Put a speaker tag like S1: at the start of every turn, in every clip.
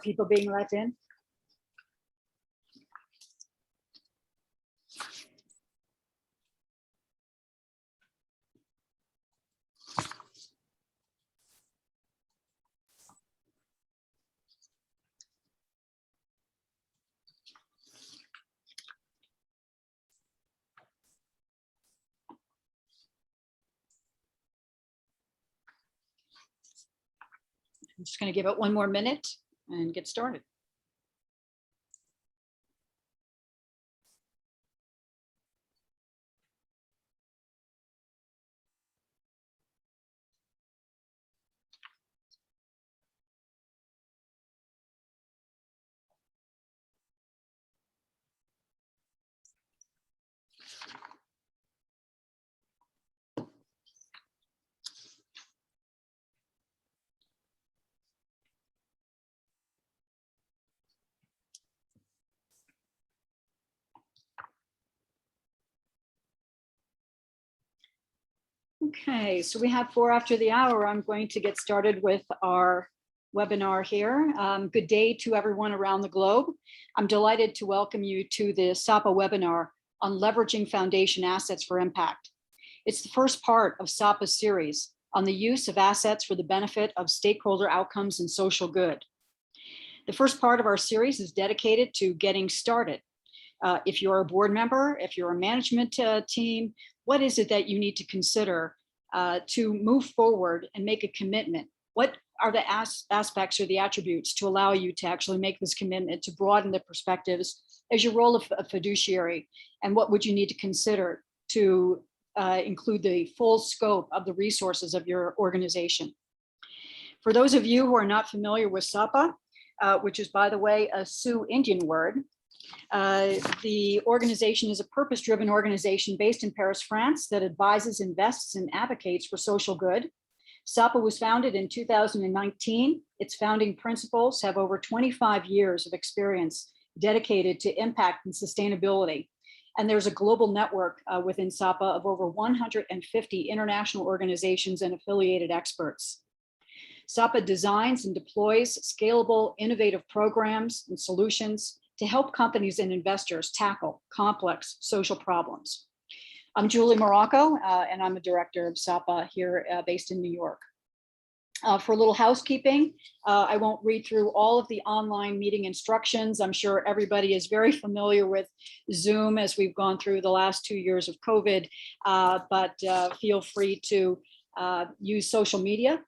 S1: people being let in? I'm just going to give it one more minute and get started. Okay, so we have 4 after the hour. I'm going to get started with our webinar here. Good day to everyone around the globe. I'm delighted to welcome you to the Ksapa webinar on leveraging foundation assets for impact. It's the first part of Ksapa's series on the use of assets for the benefit of stakeholder outcomes and social good. The first part of our series is dedicated to getting started. If you're a board member, if you're a management team, what is it that you need to consider to move forward and make a commitment? What are the aspects or the attributes to allow you to actually make this commitment, to broaden the perspectives as your role of a fiduciary? And what would you need to consider to include the full scope of the resources of your organization? For those of you who are not familiar with Ksapa, which is, by the way, a Sioux Indian word, the organization is a purpose-driven organization based in Paris, France, that advises, invests, and advocates for social good. Ksapa was founded in 2019. Its founding principles have over 25 years of experience dedicated to impact and sustainability. And there's a global network within Ksapa of over 150 international organizations and affiliated experts. Ksapa designs and deploys scalable, innovative programs and solutions to help companies and investors tackle complex social problems. I'm Julie Morocco, and I'm a director of Ksapa here based in New York. For a little housekeeping, I won't read through all of the online meeting instructions. I'm sure everybody is very familiar with Zoom as we've gone through the last 2 years of COVID, but feel free to use social media,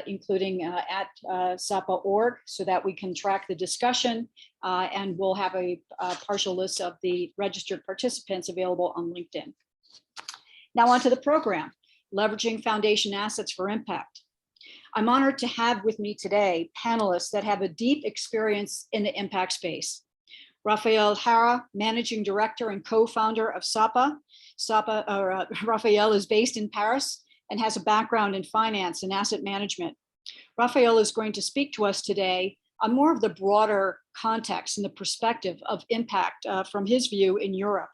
S1: including at Ksapa.org, so that we can track the discussion, and we'll have a partial list of the registered participants available on LinkedIn. Now onto the program, Leveraging Foundation Assets for Impact. I'm honored to have with me today panelists that have a deep experience in the impact space. Raphael Hara, Managing Director and co-founder of Ksapa. Raphael is based in Paris and has a background in finance and asset management. Raphael is going to speak to us today on more of the broader context and the perspective of impact from his view in Europe.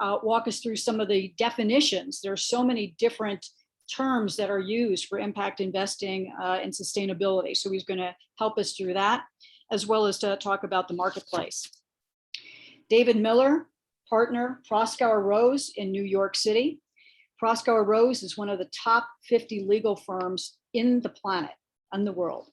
S1: Walk us through some of the definitions. There are so many different terms that are used for impact investing and sustainability. So he's going to help us through that, as well as to talk about the marketplace. David Miller, partner, Proskauer Rose in New York City. Proskauer Rose is one of the top 50 legal firms in the planet and the world.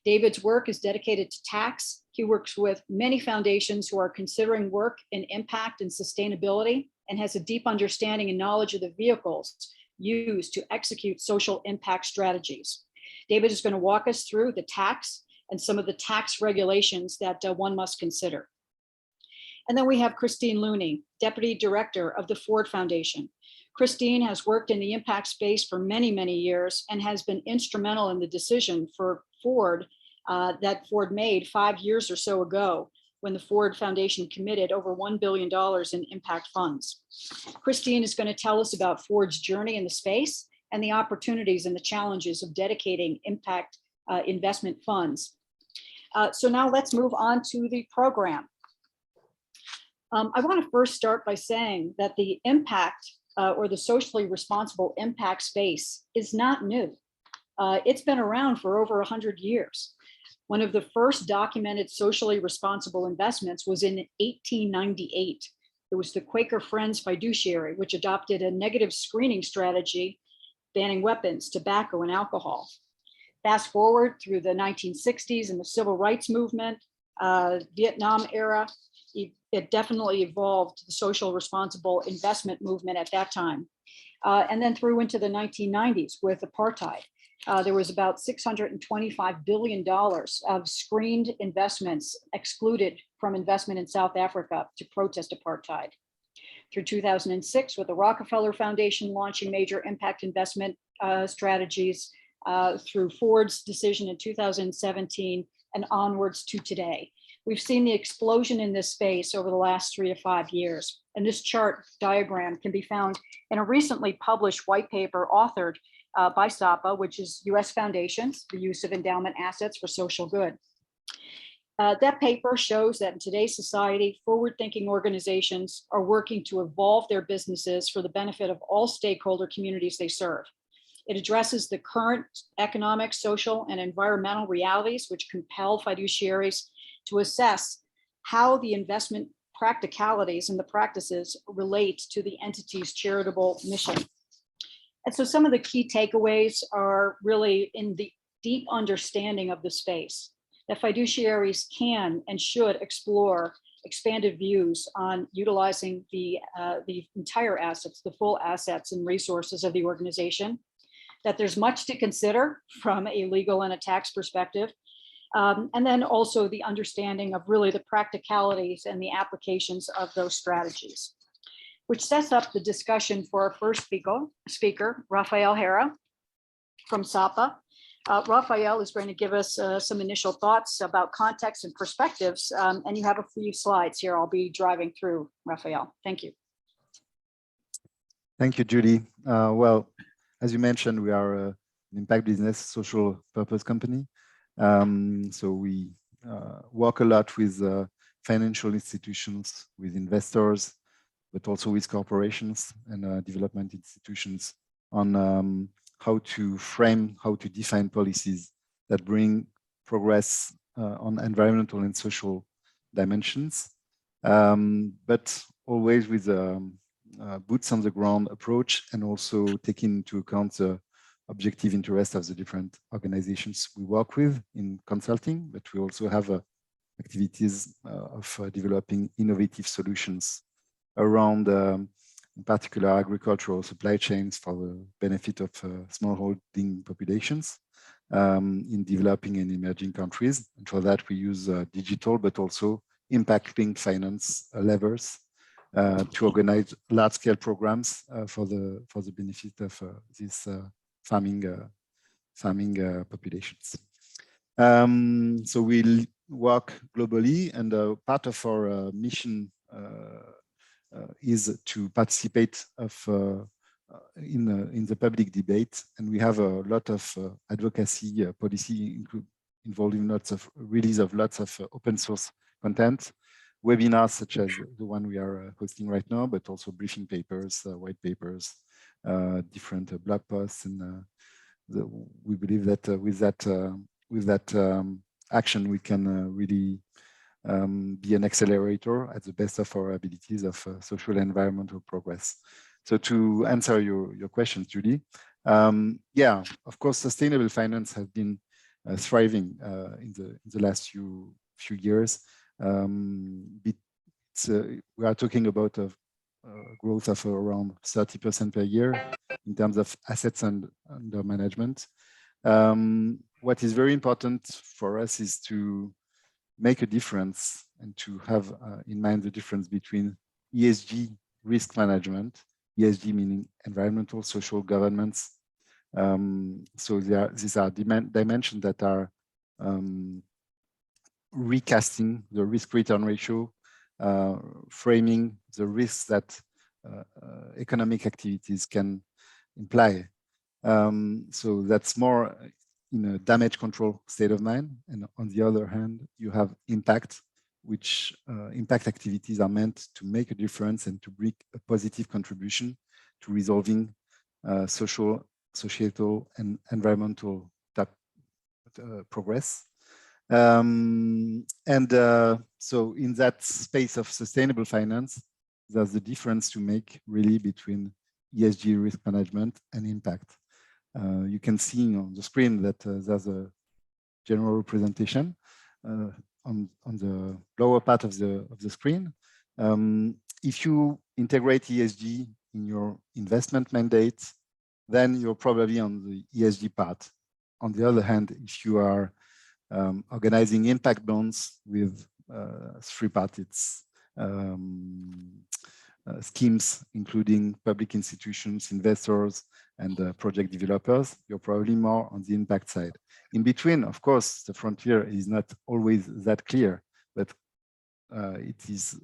S1: David's work is dedicated to tax. He works with many foundations who are considering work in impact and sustainability, and has a deep understanding and knowledge of the vehicles used to execute social impact strategies. David is going to walk us through the tax and some of the tax regulations that one must consider. And then we have Christine Looney, Deputy Director of the Ford Foundation. Christine has worked in the impact space for many, many years and has been instrumental in the decision for Ford that Ford made 5 years or so ago, when the Ford Foundation committed over $1 billion in impact funds. Christine is going to tell us about Ford's journey in the space and the opportunities and the challenges of dedicating impact investment funds. So now let's move on to the program. I want to first start by saying that the impact or the socially responsible impact space is not new. It's been around for over 100 years. One of the first documented socially responsible investments was in 1898. It was the Quaker Friends Fiduciary, which adopted a negative screening strategy banning weapons, tobacco, and alcohol. Fast forward through the 1960s and the civil rights movement, Vietnam era, it definitely evolved the social responsible investment movement at that time. And then through into the 1990s with apartheid. There was about $625 billion of screened investments excluded from investment in South Africa to protest apartheid. Through 2006, with the Rockefeller Foundation launching major impact investment strategies, through Ford's decision in 2017 and onwards to today. We've seen the explosion in this space over the last 3 to 5 years. And this chart diagram can be found in a recently published white paper authored by Ksapa, which is US Foundations, the use of endowment assets for social good. That paper shows that in today's society, forward-thinking organizations are working to evolve their businesses for the benefit of all stakeholder communities they serve. It addresses the current economic, social, and environmental realities which compel fiduciaries to assess how the investment practicalities and the practices relate to the entity's charitable mission. And so some of the key takeaways are really in the deep understanding of the space, that fiduciaries can and should explore expanded views on utilizing the entire assets, the full assets and resources of the organization, that there's much to consider from a legal and a tax perspective, and then also the understanding of really the practicalities and the applications of those strategies, which sets up the discussion for our first speaker, Rafael Hera from Ksapa. Rafael is going to give us some initial thoughts about context and perspectives, and you have a few slides here I'll be driving through, Rafael. Thank you.
S2: Thank you, Judy. Well, as you mentioned, we are an impact business, social purpose company. So we work a lot with financial institutions, with investors, but also with corporations and development institutions on how to frame, how to define policies that bring progress on environmental and social dimensions, but always with a boots on the ground approach, and also taking into account the objective interest of the different organizations we work with in consulting, but we also have activities of developing innovative solutions around, in particular, agricultural supply chains for the benefit of smallholding populations in developing and emerging countries. And for that, we use digital, but also impact-linked finance levers to organize large-scale programs for the benefit of these farming populations. So we'll work globally, and part of our mission is to participate in the public debate, and we have a lot of advocacy policy involving lots of release of lots of open source content, webinars such as the one we are hosting right now, but also briefing papers, white papers, different blog posts, and we believe that with that action we can really be an accelerator at the best of our abilities of social and environmental progress. So to answer your question, Judy, yeah, of course, sustainable finance has been thriving in the last few years. We are talking about a growth of around 30% per year in terms of assets under management. What is very important for us is to make a difference and to have in mind the difference between ESG risk management, ESG meaning environmental, social, governance. So these are dimensions that are recasting the risk-return ratio, framing the risks that economic activities can imply. So that's more in a damage control state of mind. And on the other hand, you have impact, which impact activities are meant to make a difference and to bring a positive contribution to resolving social, societal, and environmental progress. So in that space of sustainable finance, there's a difference to make really between ESG risk management and impact. You can see on the screen that there's a general representation on the lower part of the screen. If you integrate ESG in your investment mandate, then you're probably on the ESG part. On the other hand, if you are organizing impact bonds with three parties, schemes, including public institutions, investors, and project developers, you're probably more on the impact side. In between, of course, the frontier is not always that clear, but it is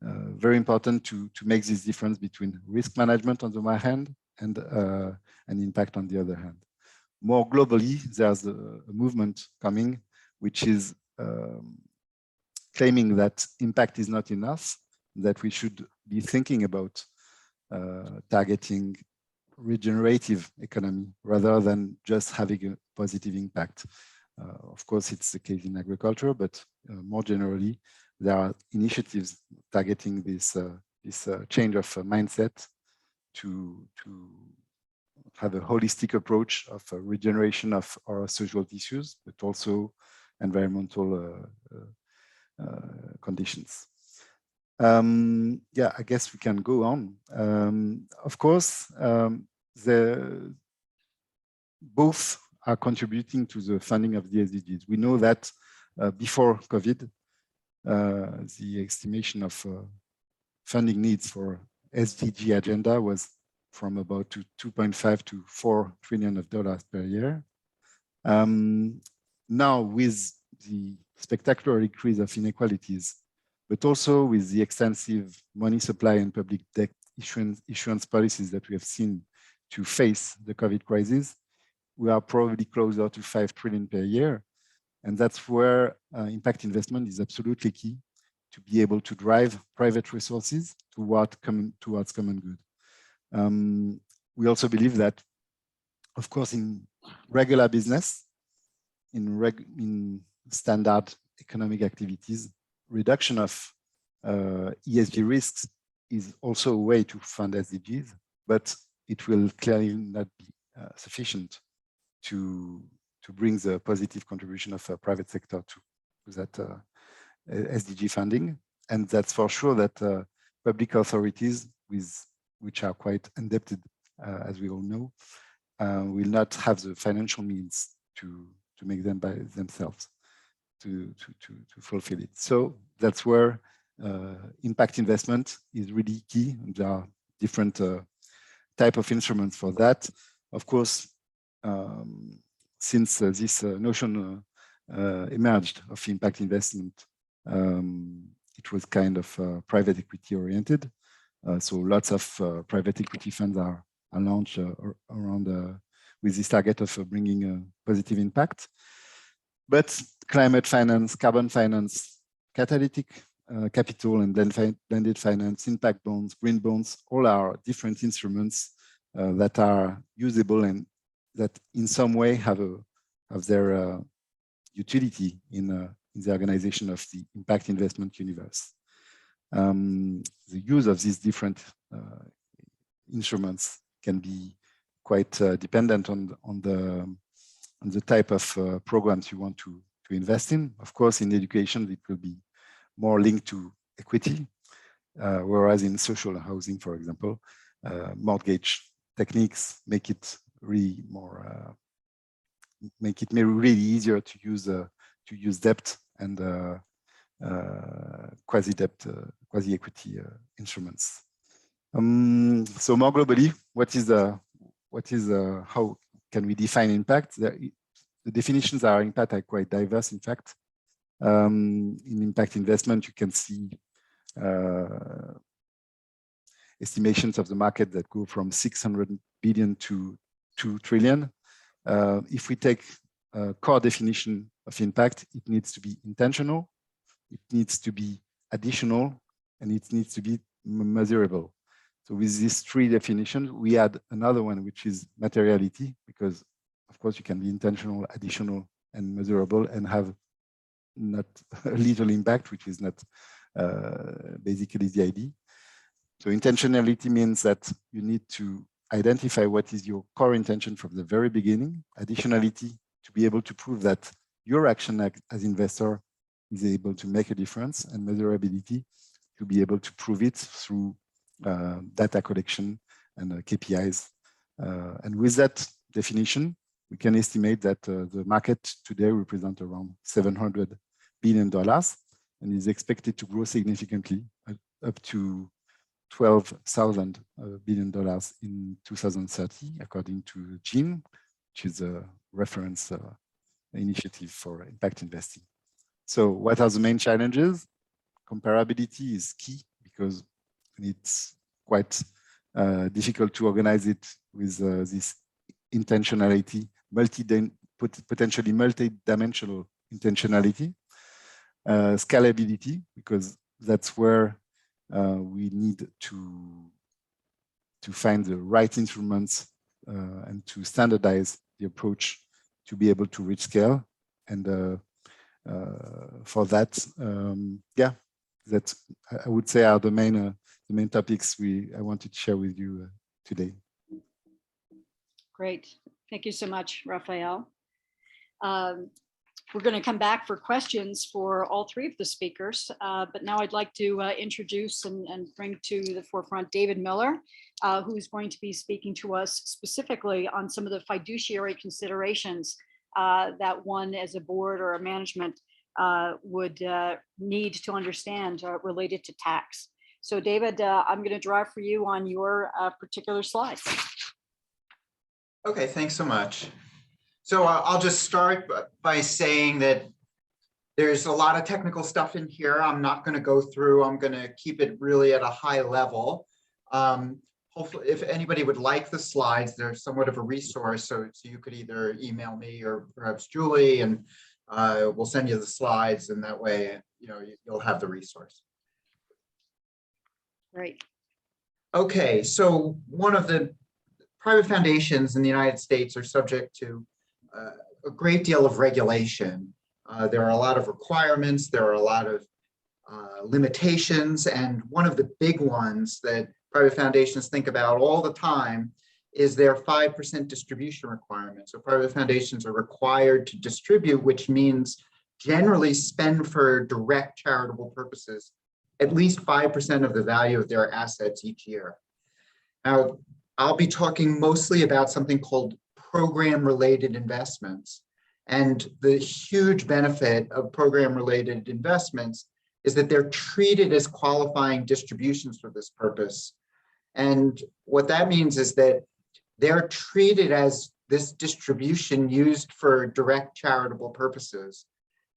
S2: very important to make this difference between risk management on the one hand and an impact on the other hand. More globally, there's a movement coming, which is claiming that impact is not enough, that we should be thinking about targeting regenerative economy rather than just having a positive impact. Of course, it's the case in agriculture, but more generally, there are initiatives targeting this change of mindset to have a holistic approach of regeneration of our social tissues, but also environmental conditions. Yeah, I guess we can go on. Of course, both are contributing to the funding of the SDGs. We know that before COVID, the estimation of funding needs for SDG agenda was from about 2.5 to $4 trillion per year. Now, with the spectacular increase of inequalities, but also with the extensive money supply and public debt issuance policies that we have seen to face the COVID crisis, we are probably closer to 5 trillion per year. And that's where impact investment is absolutely key to be able to drive private resources towards common good. We also believe that, of course, in regular business, in standard economic activities, reduction of ESG risks is also a way to fund SDGs, but it will clearly not be sufficient to bring the positive contribution of a private sector to that SDG funding. And that's for sure that public authorities, which are quite indebted, as we all know, will not have the financial means to make them by themselves to fulfill it. So that's where impact investment is really key. And there are different type of instruments for that. Of course, since this notion emerged of impact investment, it was kind of private equity oriented. So lots of private equity funds are launched around with this target of bringing a positive impact. But climate finance, carbon finance, catalytic capital and blended finance, impact bonds, green bonds, all are different instruments that are usable and that in some way have their utility in the organization of the impact investment universe. The use of these different instruments can be quite dependent on the type of programs you want to invest in. Of course, in education, it will be more linked to equity, whereas in social housing, for example, mortgage techniques make it really more really easier to use debt and quasi-debt, quasi-equity instruments. So more globally, how can we define impact? The definitions are impact are quite diverse. In fact, in impact investment, you can see estimations of the market that go from 600 billion to 2 trillion. If we take a core definition of impact, it needs to be intentional, it needs to be additional, and it needs to be measurable. So with these three definitions, we add another one, which is materiality, because of course you can be intentional, additional, and measurable and have not a little impact, which is not basically the idea. So intentionality means that you need to identify what is your core intention from the very beginning. Additionality, to be able to prove that your action as investor is able to make a difference, and measurability, to be able to prove it through data collection and KPIs. And with that definition, we can estimate that the market today represents around $700 billion and is expected to grow significantly up to $12,000 billion in 2030, according to GIN, which is a reference initiative for impact investing. So what are the main challenges? Comparability is key because it's quite difficult to organize it with this intentionality, potentially multi-dimensional intentionality. Scalability, because that's where we need to find the right instruments and to standardize the approach to be able to reach scale. And for that, yeah, that I would say are the main topics I wanted to share with you today.
S1: Great. Thank you so much, Raphael. We're going to come back for questions for all three of the speakers, but now I'd like to introduce and bring to the forefront David Miller, who's going to be speaking to us specifically on some of the fiduciary considerations that one as a board or a management would need to understand related to tax. So David, I'm going to draw for you on your particular slide.
S3: Okay, thanks so much. So I'll just start by saying that there's a lot of technical stuff in here. I'm not going to go through. I'm going to keep it really at a high level. Hopefully, if anybody would like the slides, they're somewhat of a resource. So you could either email me or perhaps Julie, and we'll send you the slides, and that way, you'll have the resource.
S1: Great.
S3: Okay, so one of the private foundations in the United States are subject to a great deal of regulation. There are a lot of requirements, there are a lot of limitations, and one of the big ones that private foundations think about all the time is their 5% distribution requirement. So private foundations are required to distribute, which means generally spend for direct charitable purposes at least 5% of the value of their assets each year. Now, I'll be talking mostly about something called program-related investments. And the huge benefit of program-related investments is that they're treated as qualifying distributions for this purpose. And what that means is that they're treated as this distribution used for direct charitable purposes.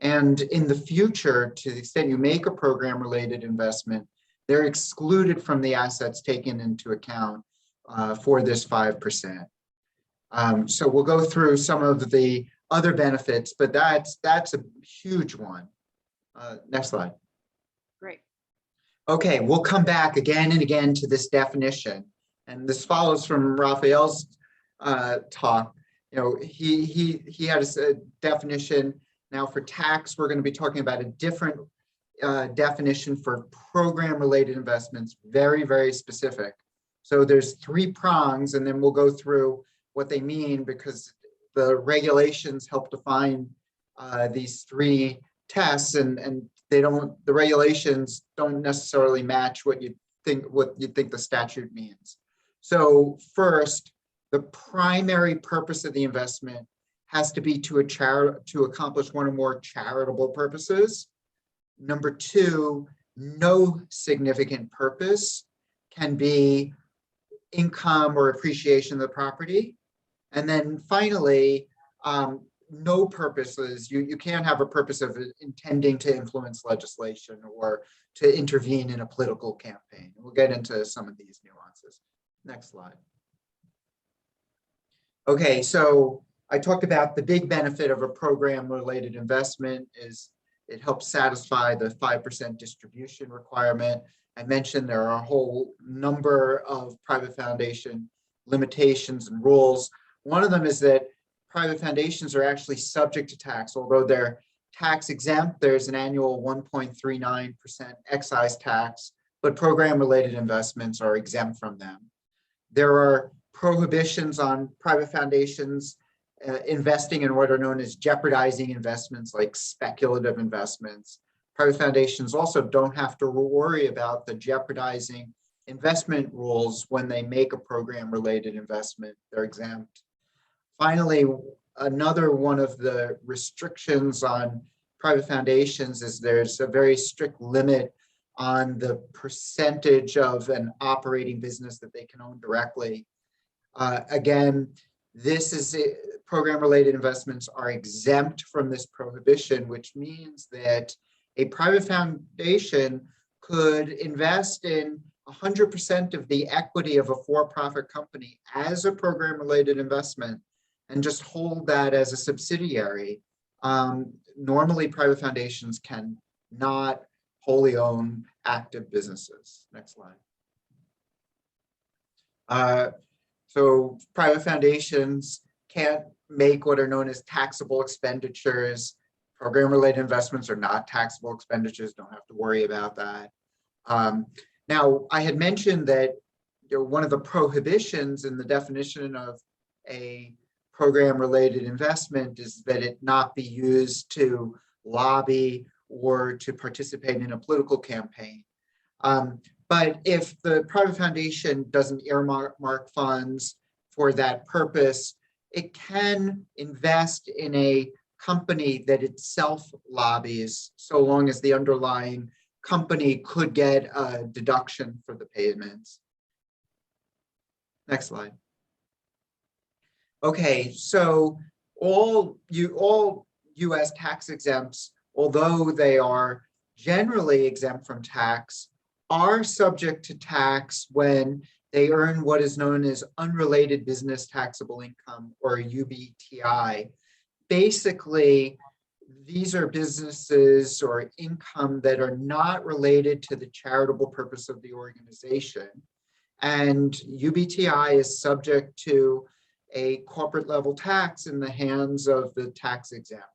S3: And in the future, to the extent you make a program-related investment, they're excluded from the assets taken into account for this 5%. So we'll go through some of the other benefits, but that's a huge one. Next slide.
S1: Great. Okay,
S3: we'll come back again and again to this definition. And this follows from Raphael's talk. He had a definition. Now for tax, we're going to be talking about a different definition for program-related investments, very, very specific. So there's 3 prongs, and then we'll go through what they mean because the regulations help define these 3 tests, and the regulations don't necessarily match what you think the statute means. So first, the primary purpose of the investment has to be to accomplish one or more charitable purposes. Number 2, no significant purpose can be income or appreciation of the property. And then finally, no purposes. You can't have a purpose of intending to influence legislation or to intervene in a political campaign. We'll get into some of these nuances. Next slide. Okay, so I talked about the big benefit of a program-related investment is it helps satisfy the 5% distribution requirement. I mentioned there are a whole number of private foundation limitations and rules. One of them is that private foundations are actually subject to tax, although they're tax exempt. There's an annual 1.39% excise tax, but program-related investments are exempt from them. There are prohibitions on private foundations investing in what are known as jeopardizing investments, like speculative investments. Private foundations also don't have to worry about the jeopardizing investment rules when they make a program-related investment. They're exempt. Finally, another one of the restrictions on private foundations is there's a very strict limit on the percentage of an operating business that they can own directly. Again, this is program-related investments are exempt from this prohibition, which means that a private foundation could invest in 100% of the equity of a for-profit company as a program-related investment and just hold that as a subsidiary. Normally, private foundations can not wholly own active businesses. Next slide. So private foundations can't make what are known as taxable expenditures. Program-related investments are not taxable expenditures, don't have to worry about that. Now, I had mentioned that one of the prohibitions in the definition of a program-related investment is that it not be used to lobby or to participate in a political campaign. But if the private foundation doesn't earmark funds for that purpose, it can invest in a company that itself lobbies, so long as the underlying company could get a deduction for the payments. Next slide. Okay, so all US tax exempts, although they are generally exempt from tax, are subject to tax when they earn what is known as unrelated business taxable income, or UBTI. Basically, these are businesses or income that are not related to the charitable purpose of the organization. And UBTI is subject to a corporate level tax in the hands of the tax exempt.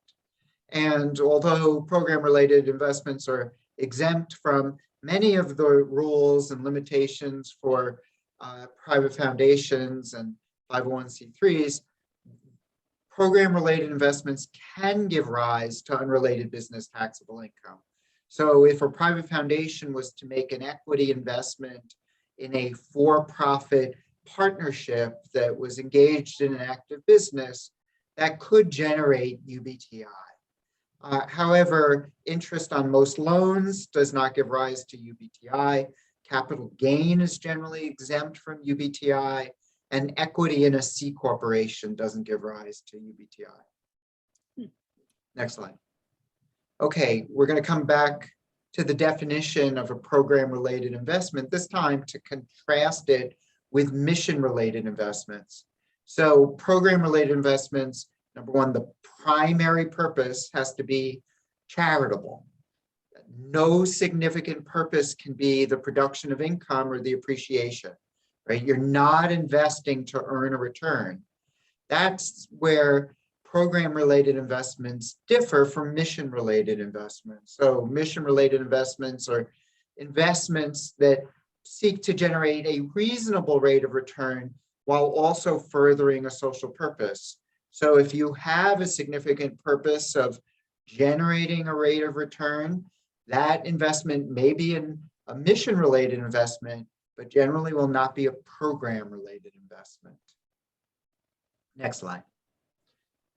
S3: And although program-related investments are exempt from many of the rules and limitations for private foundations and 501c3s, program-related investments can give rise to unrelated business taxable income. So if a private foundation was to make an equity investment in a for-profit partnership that was engaged in an active business, that could generate UBTI. However, interest on most loans does not give rise to UBTI. Capital gain is generally exempt from UBTI, and equity in a C corporation doesn't give rise to UBTI. Next slide. Okay, we're going to come back to the definition of a program-related investment, this time to contrast it with mission-related investments. So program-related investments, number one, the primary purpose has to be charitable. No significant purpose can be the production of income or the appreciation, right? You're not investing to earn a return. That's where program-related investments differ from mission-related investments. So mission-related investments are investments that seek to generate a reasonable rate of return while also furthering a social purpose. So if you have a significant purpose of generating a rate of return, that investment may be a mission-related investment, but generally will not be a program-related investment. Next slide.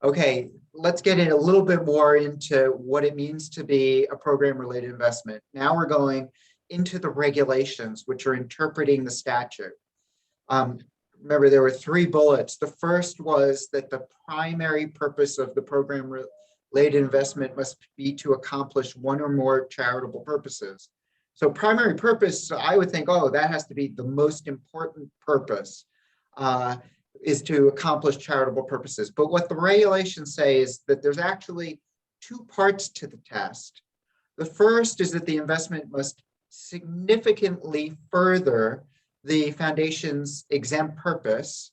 S3: Okay, let's get in a little bit more into what it means to be a program-related investment. Now we're going into the regulations, which are interpreting the statute. Remember, there were 3 bullets. The first was that the primary purpose of the program-related investment must be to accomplish one or more charitable purposes. So primary purpose, I would think, oh, that has to be the most important purpose, is to accomplish charitable purposes. But what the regulations say is that there's actually 2 parts to the test. The first is that the investment must significantly further the foundation's exempt purpose.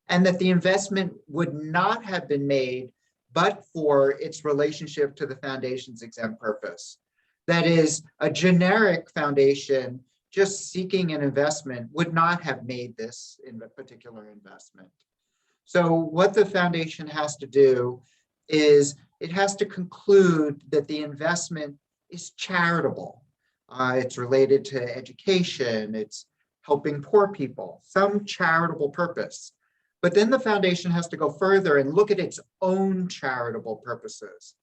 S3: and that the investment would not have been made but for its relationship to the foundation's exempt purpose. That is, a generic foundation just seeking an investment would not have made this in a particular investment. So what the foundation has to do is it has to conclude that the investment is charitable. It's related to education, it's helping poor people, some charitable purpose. But then the foundation has to go further and look at its own charitable purposes.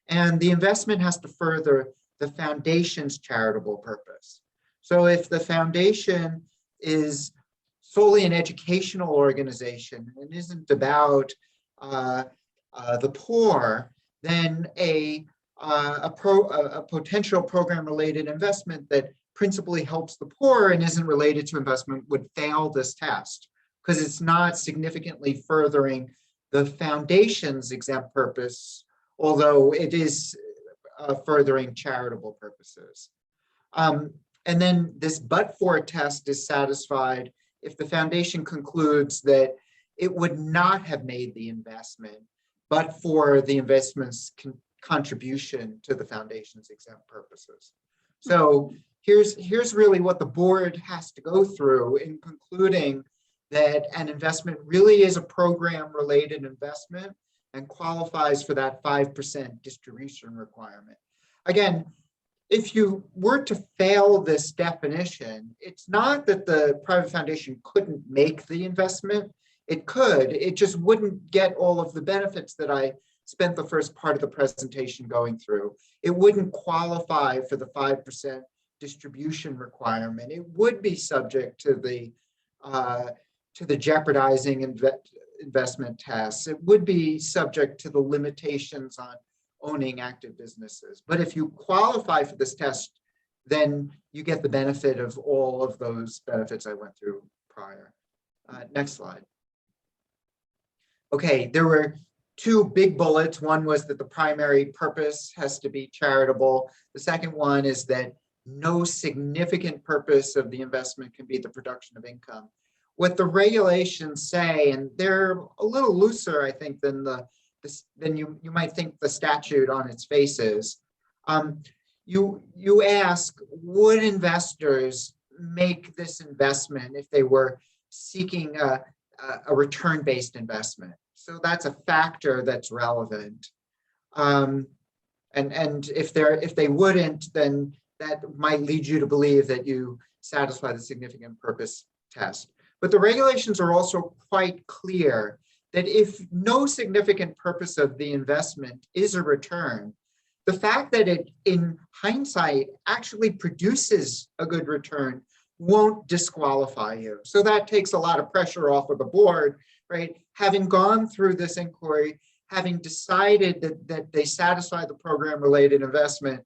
S3: And the investment has to further the foundation's charitable purpose. So if the foundation is solely an educational organization and isn't about the poor, then a potential program-related investment that principally helps the poor and isn't related to investment would fail this test because it's not significantly furthering the foundation's exempt purpose, although it is furthering charitable purposes. And then this but-for test is satisfied if the foundation concludes that it would not have made the investment but for the investment's contribution to the foundation's exempt purposes. So here's really what the board has to go through in concluding that an investment really is a program-related investment and qualifies for that 5% distribution requirement. Again, if you were to fail this definition, it's not that the private foundation couldn't make the investment. It could, it just wouldn't get all of the benefits that I spent the first part of the presentation going through. It wouldn't qualify for the 5% distribution requirement. It would be subject to the jeopardizing investment tests. It would be subject to the limitations on owning active businesses. But if you qualify for this test, then you get the benefit of all of those benefits I went through prior. Next slide. Okay, there were two big bullets. One was that the primary purpose has to be charitable. The second one is that no significant purpose of the investment can be the production of income. What the regulations say, and they're a little looser, I think, than you might think the statute on its face is. You ask, would investors make this investment if they were seeking a return-based investment? So that's a factor that's relevant. And if they wouldn't, then that might lead you to believe that you satisfy the significant purpose test. But the regulations are also quite clear that if no significant purpose of the investment is a return, the fact that it, in hindsight, actually produces a good return won't disqualify you. So that takes a lot of pressure off of the board, right? Having gone through this inquiry, having decided that they satisfy the program-related investment,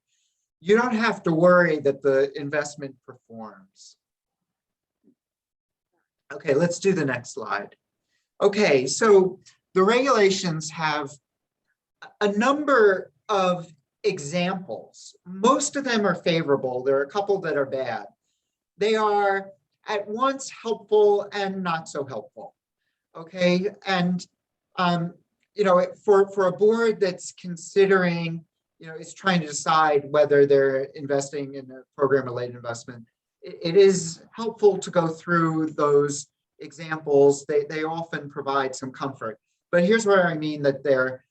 S3: you don't have to worry that the investment performs. Okay, let's do the next slide. Okay, so the regulations have a number of examples. Most of them are favorable. There are a couple that are bad. They are at once helpful and not so helpful. Okay, and you know, for a board that's considering, you know, is trying to decide whether they're investing in a program-related investment, it is helpful to go through those examples. They often provide some comfort. But here's where I mean that they're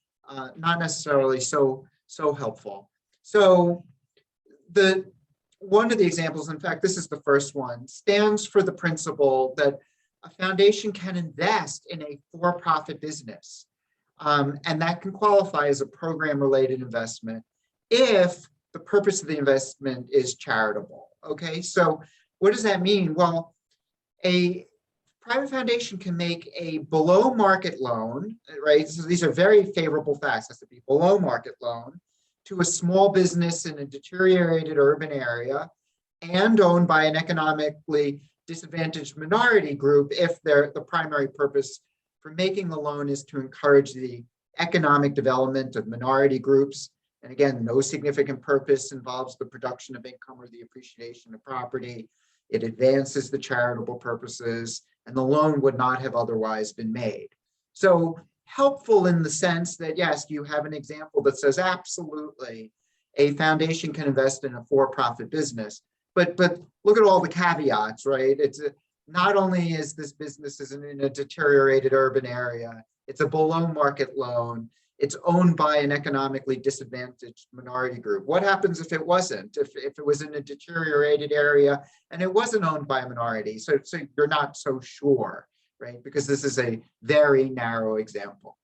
S3: not necessarily so helpful. So one of the examples, in fact, this is the first one, stands for the principle that a foundation can invest in a for-profit business. And that can qualify as a program-related investment if the purpose of the investment is charitable. Okay, so what does that mean? Well, a private foundation can make a below market loan, right? So these are very favorable facts. It has to be below market loan to a small business in a deteriorated urban area and owned by an economically disadvantaged minority group if the primary purpose for making the loan is to encourage the economic development of minority groups. And again, no significant purpose involves the production of income or the appreciation of property. It advances the charitable purposes. and the loan would not have otherwise been made. So helpful in the sense that, yes, you have an example that says absolutely a foundation can invest in a for-profit business, but look at all the caveats, right? It's not only is this business in a deteriorated urban area, it's a below market loan, it's owned by an economically disadvantaged minority group. What happens if it wasn't? If it was in a deteriorated area and it wasn't owned by a minority? So you're not so sure, right? Because this is a very narrow example.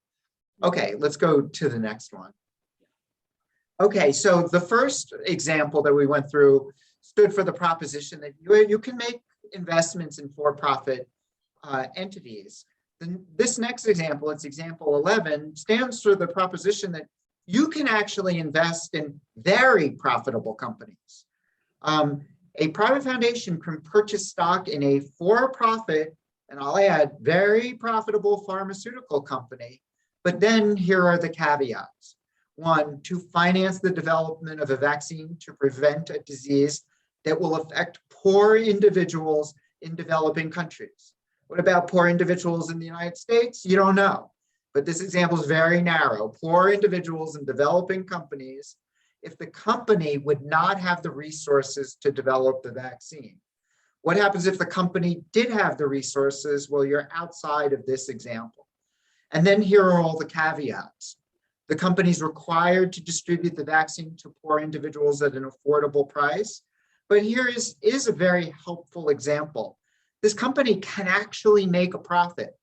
S3: Okay, let's go to the next one. Okay, so the first example that we went through stood for the proposition that you can make investments in for-profit entities. This next example, it's example 11, stands for the proposition that you can actually invest in very profitable companies. A private foundation can purchase stock in a for-profit, and I'll add, very profitable pharmaceutical company. But then here are the caveats. One, to finance the development of a vaccine to prevent a disease that will affect poor individuals in developing countries. What about poor individuals in the United States? You don't know. But this example is very narrow. Poor individuals in developing companies, if the company would not have the resources to develop the vaccine. What happens if the company did have the resources? Well, you're outside of this example. And then here are all the caveats. The company is required to distribute the vaccine to poor individuals at an affordable price. But here is a very helpful example. This company can actually make a profit,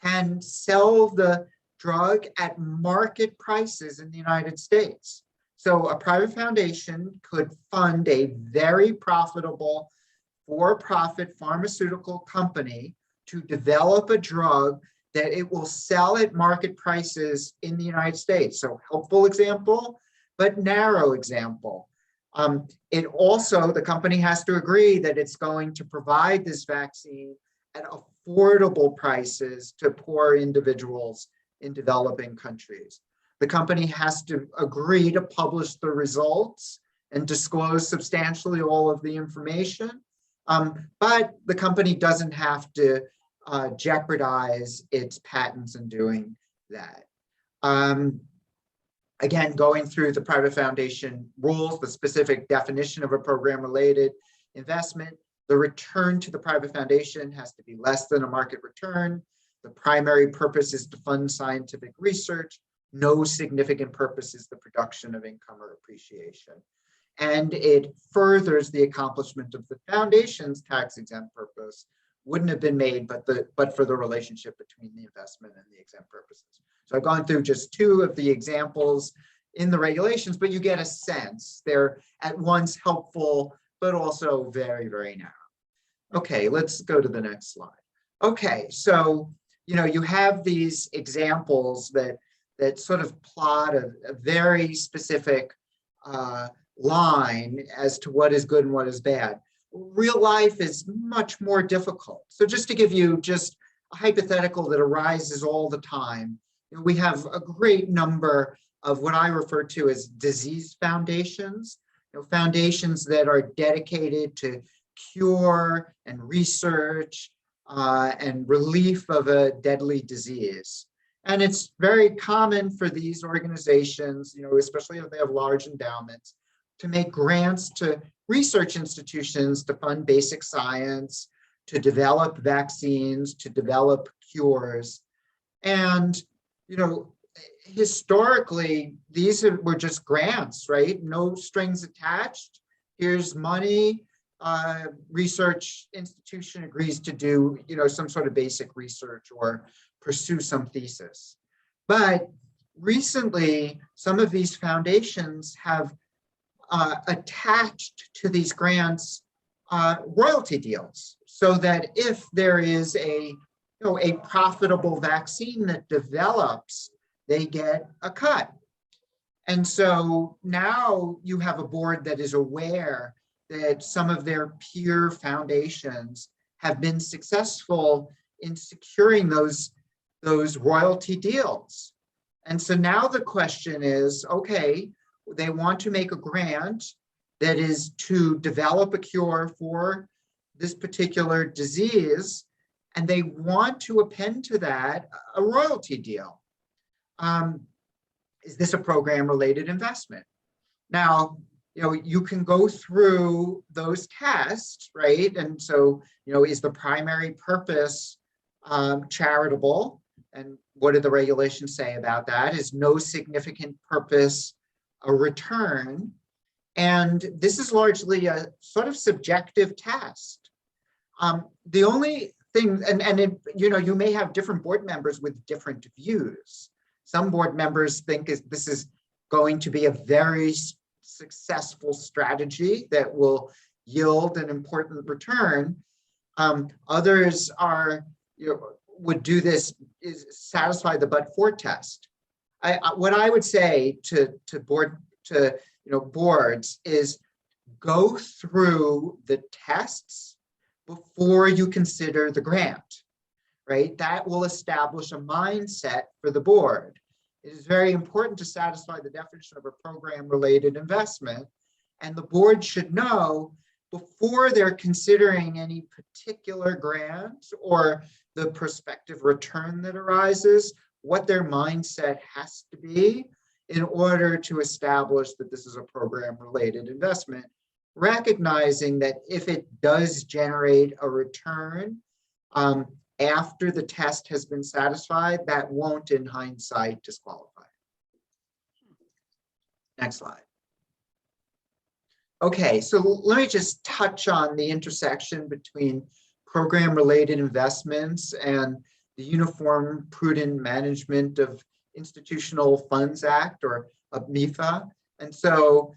S3: can sell the drug at market prices in the United States. So a private foundation could fund a very profitable for-profit pharmaceutical company to develop a drug that it will sell at market prices in the United States. So helpful example, but narrow example. It also, the company has to agree that it's going to provide this vaccine at affordable prices to poor individuals in developing countries. The company has to agree to publish the results and disclose substantially all of the information. But the company doesn't have to jeopardize its patents in doing that. Again, going through the private foundation rules, the specific definition of a program-related investment, the return to the private foundation has to be less than a market return. The primary purpose is to fund scientific research. No significant purpose is the production of income or appreciation. And it furthers the accomplishment of the foundation's tax-exempt purpose. Wouldn't have been made but for the relationship between the investment and the exempt purposes. So I've gone through just two of the examples in the regulations, but you get a sense. They're at once helpful, but also very, very narrow. Okay, let's go to the next slide. Okay, so you have these examples that sort of plot a very specific line as to what is good and what is bad. Real life is much more difficult. So just to give you just a hypothetical that arises all the time, we have a great number of what I refer to as disease foundations, foundations that are dedicated to cure and research and relief of a deadly disease. And it's very common for these organizations, especially if they have large endowments, to make grants to research institutions to fund basic science, to develop vaccines, to develop cures. And, historically, these were just grants, right? No strings attached. Here's money. Research institution agrees to do, some sort of basic research or pursue some thesis. But recently, some of these foundations have attached to these grants royalty deals, so that if there is a profitable vaccine that develops, they get a cut. And so now you have a board that is aware that some of their peer foundations have been successful in securing those royalty deals. And so now the question is, okay, they want to make a grant that is to develop a cure for this particular disease. and they want to append to that a royalty deal. Is this a program-related investment? Now, you can go through those tests, right? And so, is the primary purpose charitable? And what do the regulations say about that? Is no significant purpose a return? And this is largely a sort of subjective test. The only thing, you may have different board members with different views. Some board members think this is going to be a very successful strategy that will yield an important return. Others are, would do this is satisfy the but-for test. What I would say to boards is go through the tests before you consider the grant, right? That will establish a mindset for the board. It is very important to satisfy the definition of a program-related investment, and the board should know before they're considering any particular grant or the prospective return that arises, what their mindset has to be in order to establish that this is a program-related investment, recognizing that if it does generate a return after the test has been satisfied, that won't, in hindsight, disqualify. Next slide. Okay, so let me just touch on the intersection between program-related investments and the Uniform Prudent Management of Institutional Funds Act, or UPMIFA. And so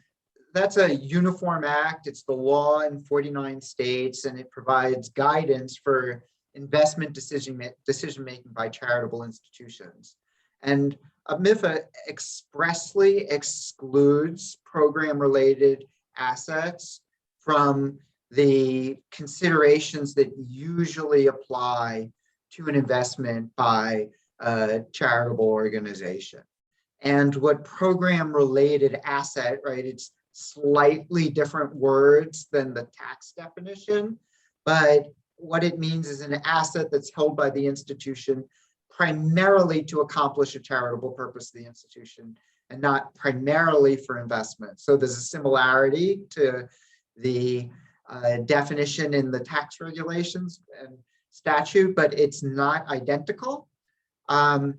S3: that's a uniform act. It's the law in 49 states, and it provides guidance for investment decision-making by charitable institutions. And UPMIFA expressly excludes program-related assets from the considerations that usually apply to an investment by a charitable organization. And what program-related asset, right, it's slightly different words than the tax definition, but what it means is an asset that's held by the institution primarily to accomplish a charitable purpose of the institution and not primarily for investment. So there's a similarity to the definition in the tax regulations and statute, but it's not identical. And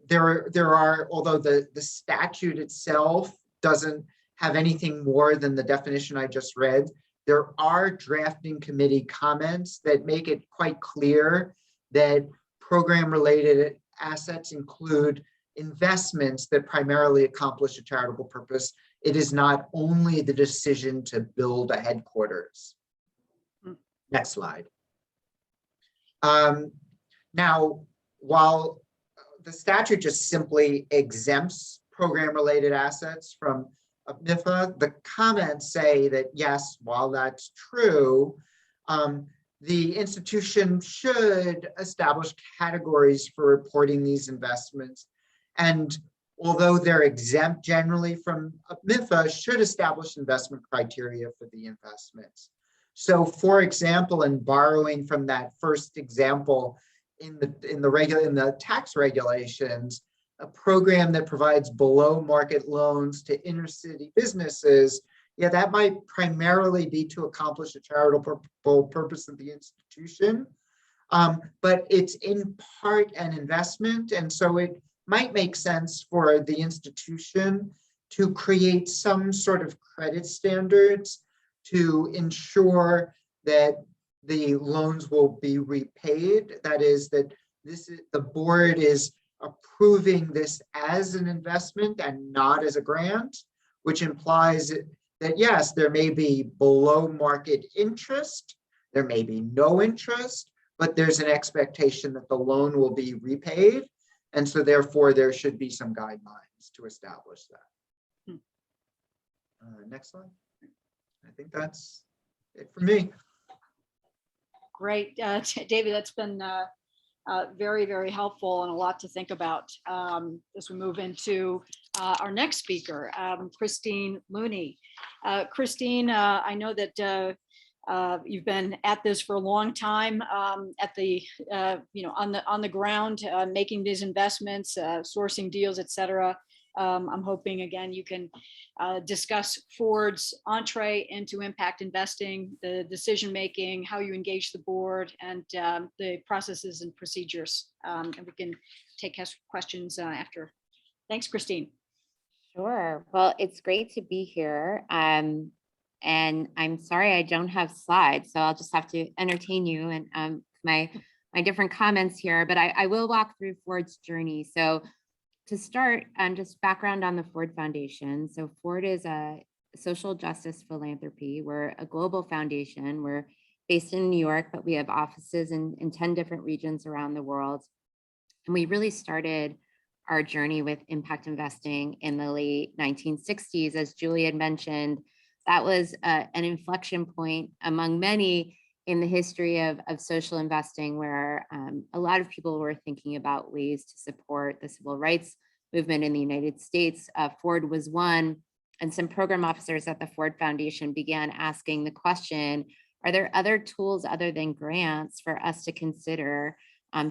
S3: there are, although the statute itself doesn't have anything more than the definition I just read, there are drafting committee comments that make it quite clear that program-related assets include investments that primarily accomplish a charitable purpose. It is not only the decision to build a headquarters. Next slide. Now, while the statute just simply exempts program-related assets from UPMIFA, the comments say that yes, while that's true, the institution should establish categories for reporting these investments. And although they're exempt generally from UPMIFA, should establish investment criteria for the investments. So for example, in borrowing from that first example in the tax regulations, a program that provides below market loans to inner city businesses, yeah, that might primarily be to accomplish a charitable purpose of the institution, but it's in part an investment. And so it might make sense for the institution to create some sort of credit standards to ensure that the loans will be repaid. That is, that the board is approving this as an investment and not as a grant, which implies that yes, there may be below market interest, there may be no interest, but there's an expectation that the loan will be repaid. And so therefore there should be some guidelines to establish that. Next slide. I think that's it for me.
S1: Great, David, that's been very, very helpful and a lot to think about as we move into our next speaker, Christine Looney. Christine, I know that You've been at this for a long time, at the on the ground, making these investments, sourcing deals, et cetera. I'm hoping again you can discuss Ford's entree into impact investing, the decision making, how you engage the board, and the processes and procedures. And we can take questions after. Thanks, Christine.
S4: Sure. Well, it's great to be here. And I'm sorry I don't have slides, so I'll just have to entertain you and my different comments here, but I will walk through Ford's journey. So to start, just background on the Ford Foundation. So Ford is a social justice philanthropy. We're a global foundation. We're based in New York, but we have offices in 10 different regions around the world. And we really started our journey with impact investing in the late 1960s. As Julie had mentioned, that was an inflection point among many in the history of social investing, where a lot of people were thinking about ways to support the civil rights movement in the United States. Ford was one, and some program officers at the Ford Foundation began asking the question, are there other tools other than grants for us to consider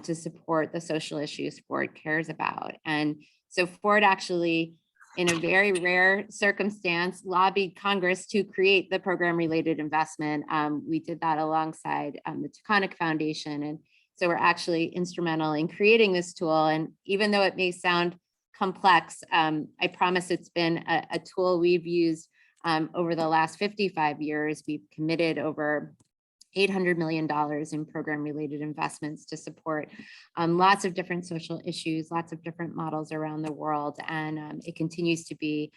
S4: to support the social issues Ford cares about? And so Ford actually, in a very rare circumstance, lobbied Congress to create the program-related investment. We did that alongside the Taconic Foundation. And so we're actually instrumental in creating this tool. And even though it may sound complex, I promise it's been a tool we've used over the last 55 years. We've committed over $800 million in program-related investments to support lots of different social issues, lots of different models around the world. And it continues to be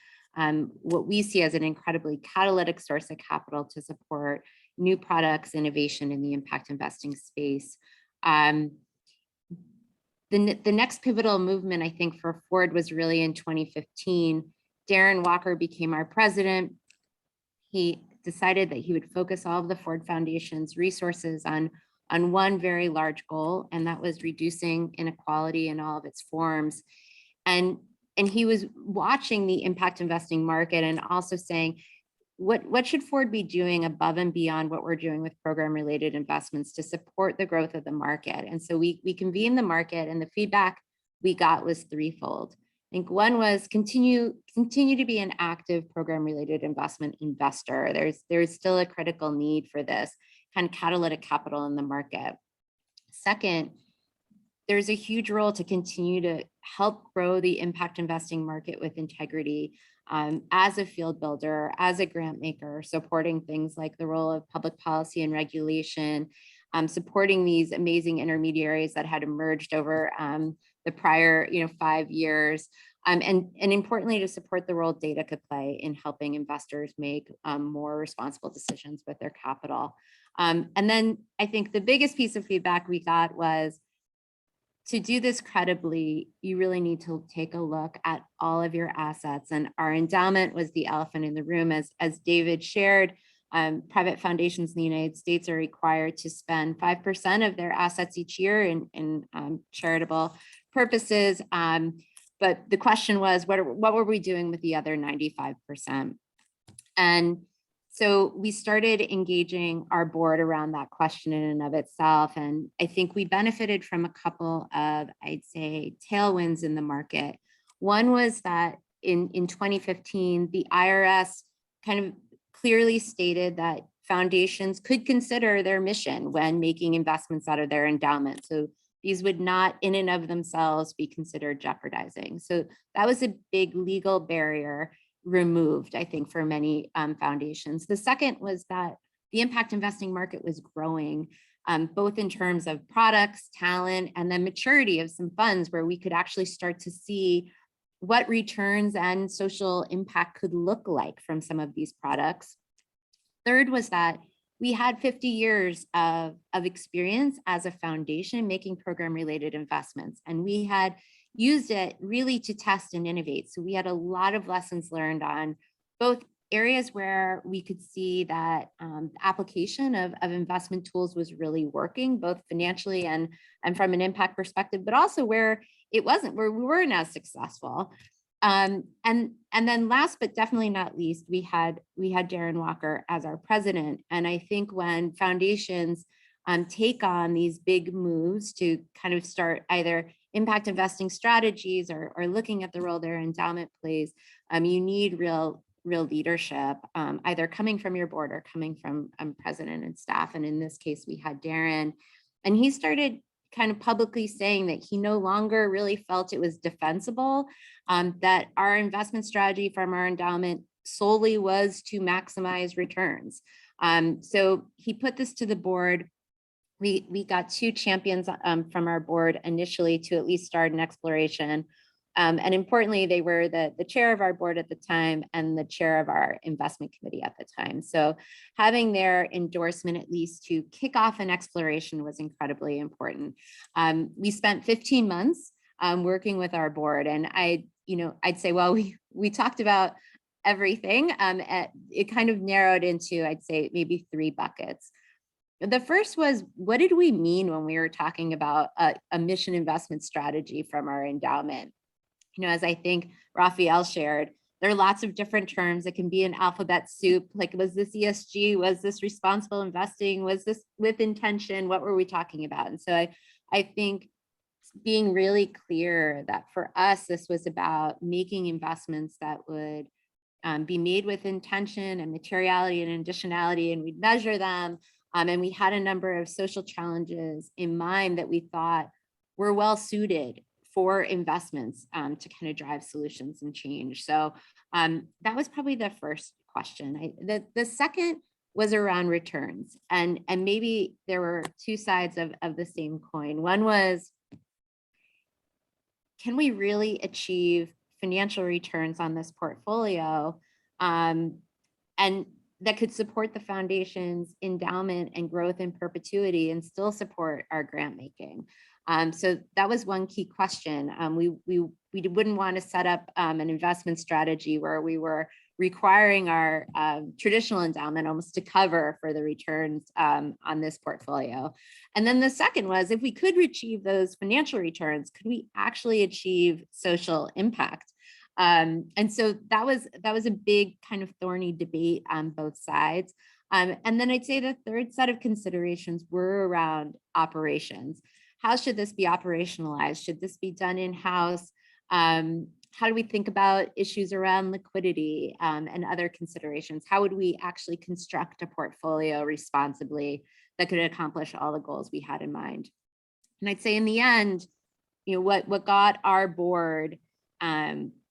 S4: what we see as an incredibly catalytic source of capital to support new products, innovation in the impact investing space. The next pivotal movement, I think, for Ford was really in 2015. Darren Walker became our president. He decided that he would focus all of the Ford Foundation's resources on one very large goal, and that was reducing inequality in all of its forms. And he was watching the impact investing market and also saying, what should Ford be doing above and beyond what we're doing with program-related investments to support the growth of the market? And so we convened the market, and the feedback we got was threefold. I think one was continue to be an active program-related investment investor. There's still a critical need for this kind of catalytic capital in the market. Second, there's a huge role to continue to help grow the impact investing market with integrity as a field builder, as a grant maker, supporting things like the role of public policy and regulation, supporting these amazing intermediaries that had emerged over the prior 5 years, and importantly, to support the role data could play in helping investors make more responsible decisions with their capital. And then I think the biggest piece of feedback we got was, to do this credibly, you really need to take a look at all of your assets. And our endowment was the elephant in the room. As David shared, private foundations in the United States are required to spend 5% of their assets each year in charitable purposes. But the question was, what were we doing with the other 95%? And so we started engaging our board around that question in and of itself. And I think we benefited from a couple of, I'd say, tailwinds in the market. One was that in 2015, the IRS kind of clearly stated that foundations could consider their mission when making investments out of their endowment. So these would not in and of themselves be considered jeopardizing. So that was a big legal barrier removed, I think, for many foundations. The second was that the impact investing market was growing, both in terms of products, talent, and then maturity of some funds where we could actually start to see what returns and social impact could look like from some of these products. Third was that we had 50 years of experience as a foundation making program-related investments, and we had used it really to test and innovate. So we had a lot of lessons learned on both areas where we could see that the application of investment tools was really working, both financially and from an impact perspective, but also where it wasn't, where we weren't as successful. And then last but definitely not least, we had Darren Walker as our president. And I think when foundations take on these big moves to kind of start either impact investing strategies or looking at the role their endowment plays, you need real leadership, either coming from your board or coming from president and staff. And in this case, we had Darren, and he started kind of publicly saying that he no longer really felt it was defensible, that our investment strategy from our endowment solely was to maximize returns. So he put this to the board. We got 2 champions from our board initially to at least start an exploration. And importantly, they were the chair of our board at the time and the chair of our investment committee at the time. So having their endorsement at least to kick off an exploration was incredibly important. We spent 15 months working with our board, and I'd say, well, we talked about everything. It kind of narrowed into, I'd say, maybe 3 buckets. The first was, what did we mean when we were talking about a mission investment strategy from our endowment? As I think Raphael shared, there are lots of different terms. It can be an alphabet soup. Like, was this ESG? Was this responsible investing? Was this with intention? What were we talking about? And so I think being really clear that for us, this was about making investments that would be made with intention and materiality and additionality, and we'd measure them. And we had a number of social challenges in mind that we thought were well suited for investments to kind of drive solutions and change. So that was probably the first question. The second was around returns, and maybe there were 2 sides of the same coin. One was, can we really achieve financial returns on this portfolio, and that could support the foundation's endowment and growth in perpetuity and still support our grant making? So that was one key question. We wouldn't want to set up an investment strategy where we were requiring our traditional endowment almost to cover for the returns on this portfolio. And then the second was, if we could achieve those financial returns, could we actually achieve social impact? And so that was a big kind of thorny debate on both sides. And then I'd say the third set of considerations were around operations. How should this be operationalized? Should this be done in-house? How do we think about issues around liquidity and other considerations? How would we actually construct a portfolio responsibly that could accomplish all the goals we had in mind? And I'd say in the end, what got our board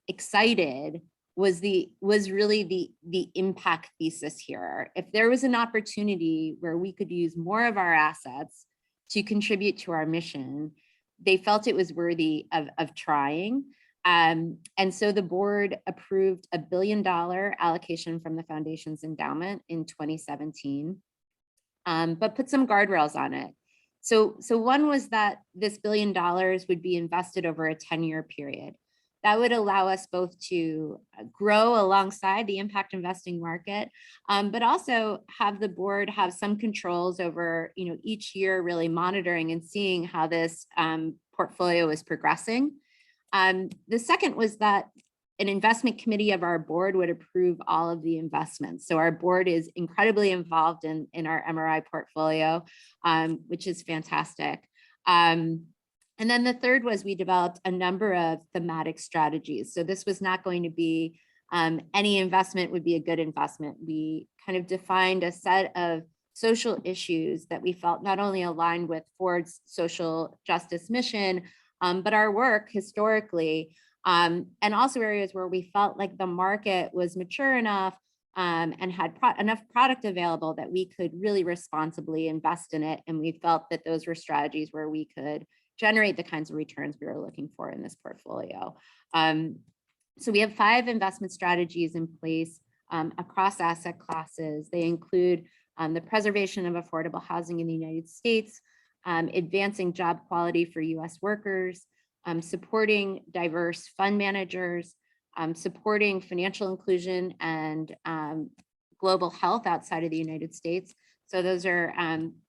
S4: excited was really the impact thesis here. If there was an opportunity where we could use more of our assets to contribute to our mission, they felt it was worthy of trying. And so the board approved a $1 billion allocation from the foundation's endowment in 2017, but put some guardrails on it. So one was that this $1 billion would be invested over a 10-year period. That would allow us both to grow alongside the impact investing market, but also have the board have some controls over, each year really monitoring and seeing how this portfolio is progressing. The second was that an investment committee of our board would approve all of the investments. So our board is incredibly involved in our MRI portfolio, which is fantastic. And then the third was, we developed a number of thematic strategies. So this was not going to be any investment would be a good investment. We kind of defined a set of social issues that we felt not only aligned with Ford's social justice mission, but our work historically, and also areas where we felt like the market was mature enough and had enough product available that we could really responsibly invest in it. And we felt that those were strategies where we could generate the kinds of returns we were looking for in this portfolio. So we have 5 investment strategies in place across asset classes. They include the preservation of affordable housing in the United States, advancing job quality for US workers, supporting diverse fund managers, supporting financial inclusion and global health outside of the United States. So those are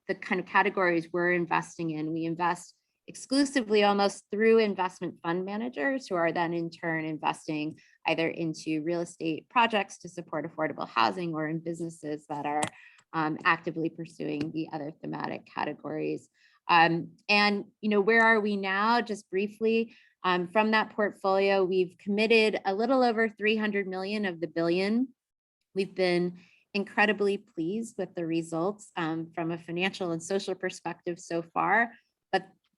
S4: the kind of categories we're investing in. We invest exclusively almost through investment fund managers who are then in turn investing either into real estate projects to support affordable housing or in businesses that are actively pursuing the other thematic categories. And where are we now? Just briefly, from that portfolio, we've committed a little over 300 million of the billion. We've been incredibly pleased with the results from a financial and social perspective so far,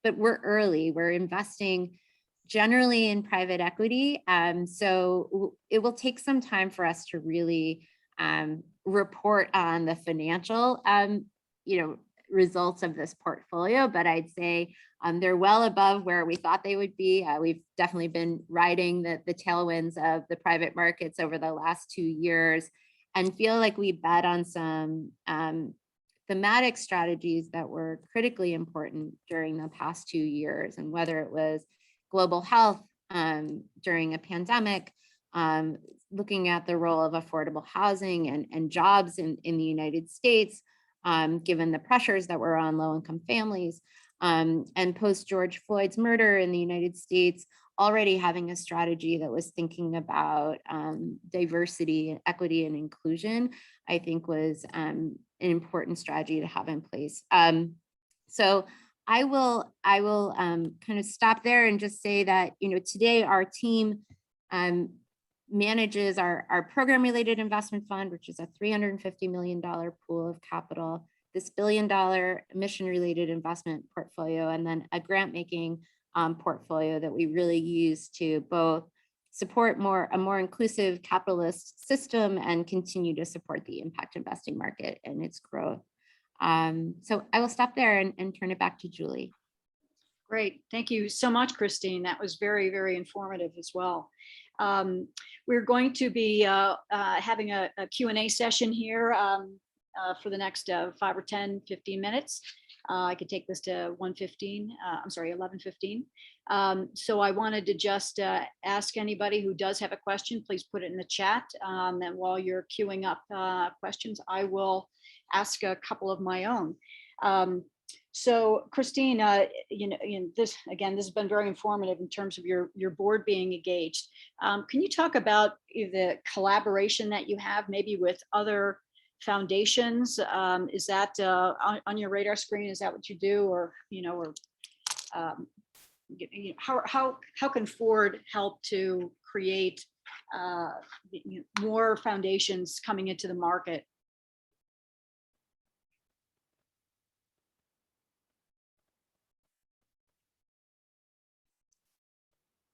S4: but we're early. We're investing generally in private equity. So it will take some time for us to really report on the financial results of this portfolio, but I'd say they're well above where we thought they would be. We've definitely been riding the tailwinds of the private markets over the last 2 years and feel like we bet on some thematic strategies that were critically important during the past 2 years. And whether it was global health during a pandemic, looking at the role of affordable housing and jobs in the United States, given the pressures that were on low-income families, and post-George Floyd's murder in the United States, already having a strategy that was thinking about diversity, equity, and inclusion, I think was an important strategy to have in place. So I will kind of stop there and just say that, today our team manages our program-related investment fund, which is a $350 million pool of capital, this $1 billion mission-related investment portfolio, and then a grant-making portfolio that we really use to both support a more inclusive capitalist system and continue to support the impact investing market and its growth. So I will stop there and turn it back to Julie.
S1: Great. Thank you so much, Christine. That was very, very informative as well. We're going to be having a Q&A session here for the next 5 or 10, 15 minutes. I could take this to 11:15. So I wanted to just ask anybody who does have a question, please put it in the chat. And while you're queuing up questions, I will ask a couple of my own. So Christine, this has been very informative in terms of your board being engaged. Can you talk about the collaboration that you have maybe with other foundations? Is that on your radar screen? Is that what you do, or how can Ford help to create more foundations coming into the market?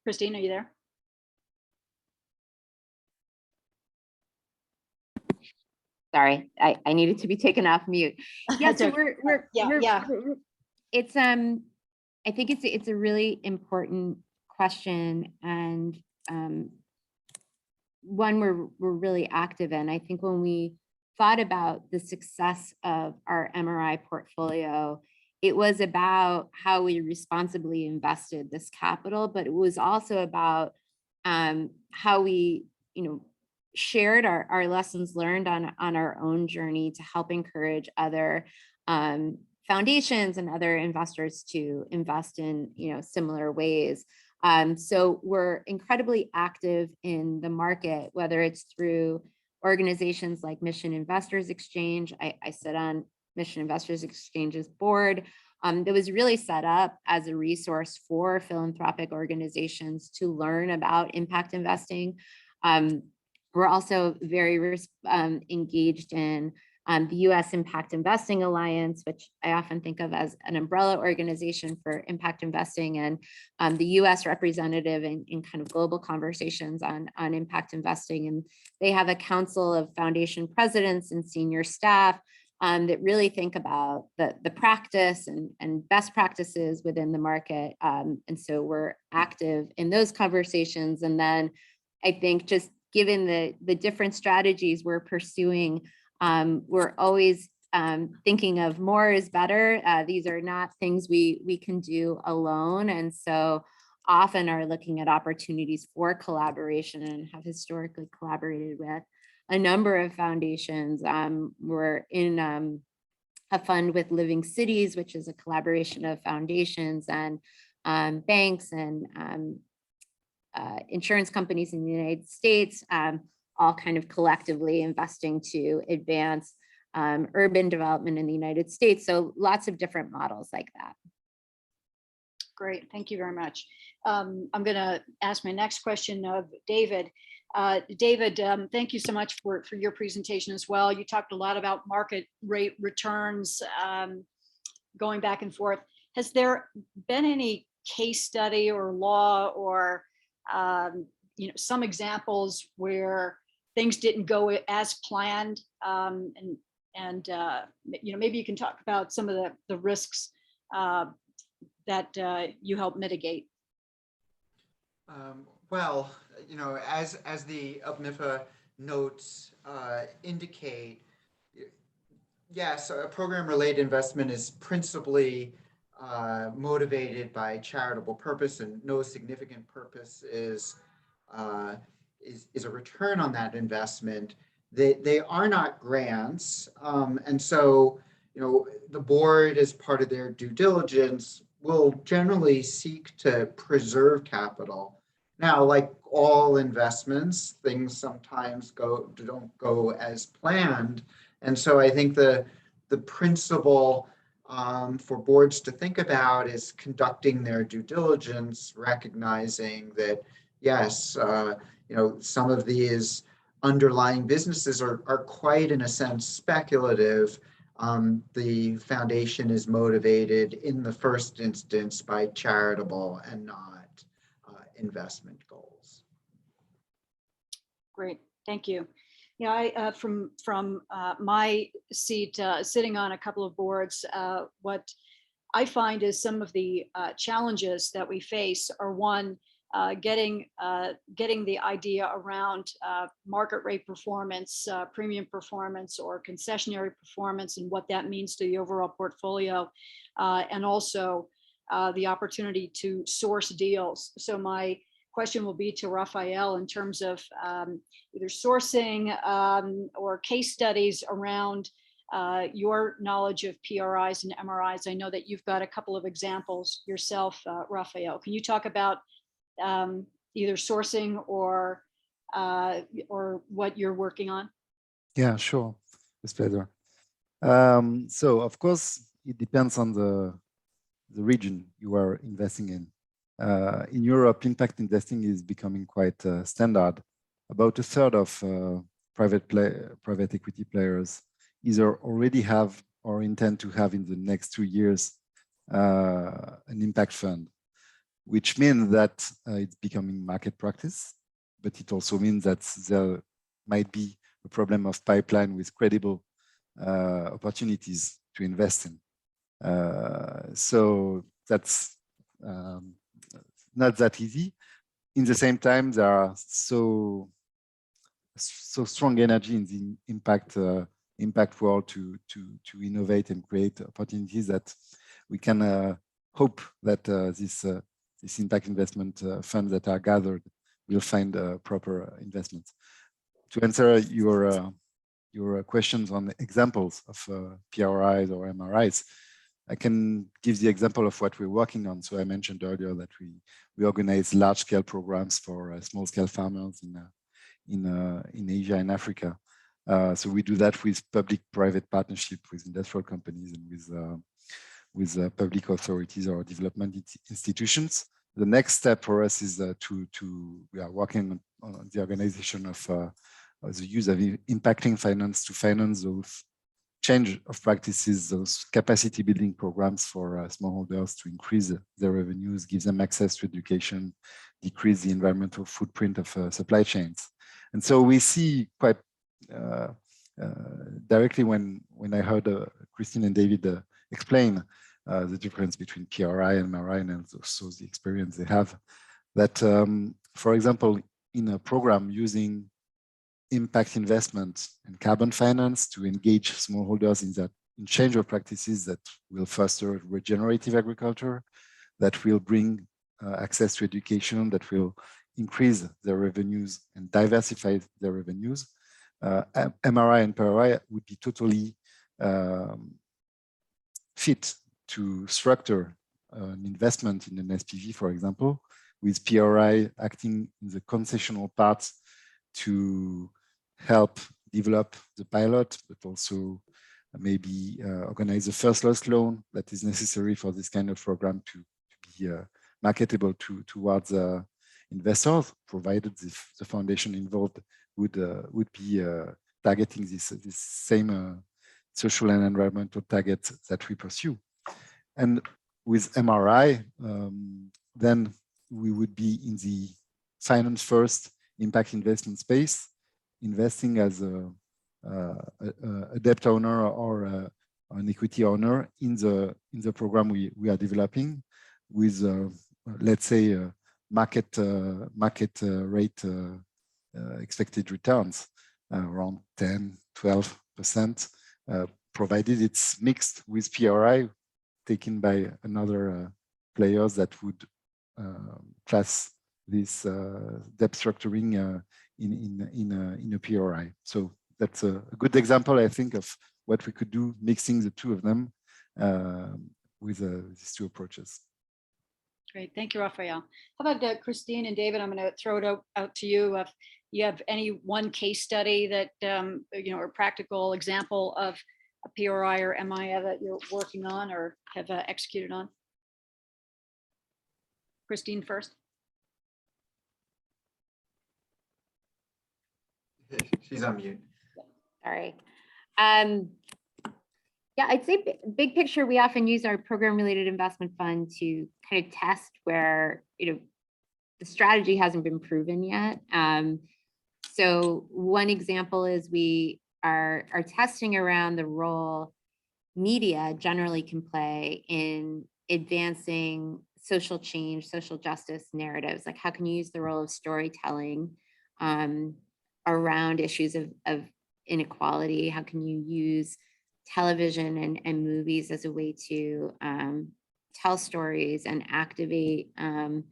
S1: Christine, are you there?
S4: Sorry, I needed to be taken off mute. Yeah, so it's I think it's a really important question, and one we're really active in. I think when we thought about the success of our MRI portfolio, it was about how we responsibly invested this capital, but it was also about how we, shared our lessons learned on our own journey to help encourage other foundations and other investors to invest in, similar ways. So we're incredibly active in the market, whether it's through organizations like Mission Investors Exchange. I sit on Mission Investors Exchange's board that was really set up as a resource for philanthropic organizations to learn about impact investing. We're also very engaged in the U.S. Impact Investing Alliance, which I often think of as an umbrella organization for impact investing, and the U.S. representative in kind of global conversations on impact investing. And they have a council of foundation presidents and senior staff that really think about the practice and best practices within the market. And so we're active in those conversations. And then I think just given the different strategies we're pursuing, we're always thinking of more is better. These are not things we can do alone. And so often are looking at opportunities for collaboration and have historically collaborated with a number of foundations. We're in a fund with Living Cities, which is a collaboration of foundations and banks and insurance companies in the United States, all kind of collectively investing to advance urban development in the United States. So lots of different models like that.
S1: Great, thank you very much. I'm going to ask my next question of David. David, thank you so much for your presentation as well. You talked a lot about market rate returns going back and forth. Has there been any case study or law or some examples where things didn't go as planned, and maybe you can talk about some of the risks that you help mitigate?
S3: Well, as the UPMIFA notes indicate, yes, a program-related investment is principally motivated by charitable purpose, and no significant purpose is a return on that investment. They are not grants, and so the board, as part of their due diligence, will generally seek to preserve capital. Now, like all investments, things sometimes don't go as planned, and so I think the principle for boards to think about is conducting their due diligence, recognizing that yes, some of these underlying businesses are quite, in a sense, speculative. The foundation is motivated in the first instance by charitable and not investment goals.
S1: Great, thank you. I from my seat, sitting on a couple of boards, what I find is some of the challenges that we face are, one, getting the idea around market rate performance, premium performance, or concessionary performance, and what that means to the overall portfolio, and also the opportunity to source deals. So my question will be to Raphael in terms of either sourcing or case studies around your knowledge of PRIs and MRIs. I know that you've got a couple of examples yourself, Raphael. Can you talk about either sourcing or what you're working on?
S2: Yeah, sure. It's pleasure. So of course, it depends on the region you are investing in. In Europe, impact investing is becoming quite standard. About a third of private equity players either already have or intend to have in the next 2 years an impact fund, which means that it's becoming market practice, but it also means that there might be a problem of pipeline with credible opportunities to invest in. So that's not that easy. In the same time, there are so strong energy in the impact world to innovate and create opportunities that we can hope that this impact investment funds that are gathered will find proper investments. To answer your questions on examples of PRIs or MRIs, I can give the example of what we're working on. So I mentioned earlier that we organize large-scale programs for small-scale farmers in Asia and Africa. So we do that with public-private partnership with industrial companies and with public authorities or development institutions. The next step for us is we are working on the organization of the use of impacting finance to finance those change of practices, those capacity building programs for smallholders to increase their revenues, give them access to education, decrease the environmental footprint of supply chains. And so we see quite directly when I heard Christine and David explain the difference between PRI and MRI and also the experience they have, that, for example, in a program using impact investment and carbon finance to engage smallholders in change of practices that will foster regenerative agriculture, that will bring access to education, that will increase their revenues and diversify their revenues. MRI and PRI would be totally fit to structure an investment in an SPV, for example, with PRI acting in the concessional part to help develop the pilot, but also maybe organize the first loss loan that is necessary for this kind of program to be marketable towards investors, provided the foundation involved would be targeting this same social and environmental targets that we pursue. And with MRI, then we would be in the finance first impact investment space, investing as a debt owner or an equity owner in the program we are developing with let's say market rate expected returns around 10-12%, provided it's mixed with PRI taken by another players that would class this debt structuring in a PRI. So that's a good example, I think, of what we could do mixing the two of them with these two approaches.
S1: Great, thank you, Raphael. How about Christine and David? I'm going to throw it out to you. If you have any one case study that or practical example of a PRI or MIA that you're working on or have executed on. Christine first.
S3: She's on mute.
S4: Sorry. Yeah, I'd say big picture, we often use our program-related investment fund to kind of test where, the strategy hasn't been proven yet. So one example is we are testing around the role media generally can play in advancing social change, social justice narratives. Like, how can you use the role of storytelling around issues of inequality? How can you use television and movies as a way to tell stories and activate kind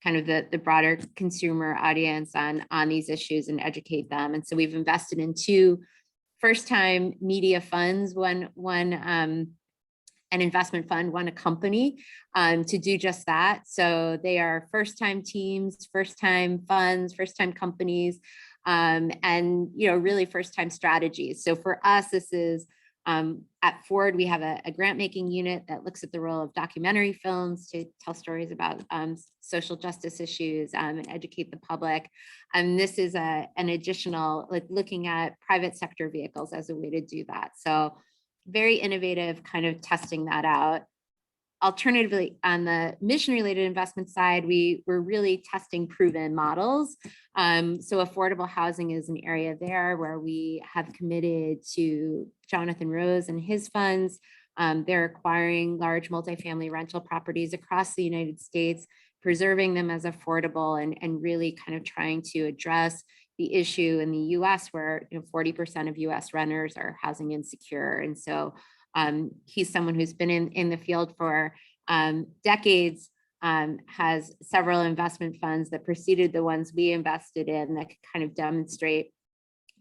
S4: of the broader consumer audience on these issues and educate them? And so we've invested in two first-time media funds, one an investment fund, one a company, to do just that. So they are first-time teams, first-time funds, first-time companies, and really first-time strategies. So for us, this is at Ford, we have a grant-making unit that looks at the role of documentary films to tell stories about social justice issues and educate the public. And this is an additional, like, looking at private sector vehicles as a way to do that. So very innovative, kind of testing that out. Alternatively, on the mission-related investment side, we're really testing proven models. So affordable housing is an area there where we have committed to Jonathan Rose and his funds. They're acquiring large multifamily rental properties across the United States, preserving them as affordable and really kind of trying to address the issue in the US where 40% of US renters are housing insecure. And so he's someone who's been in the field for decades, has several investment funds that preceded the ones we invested in that could kind of demonstrate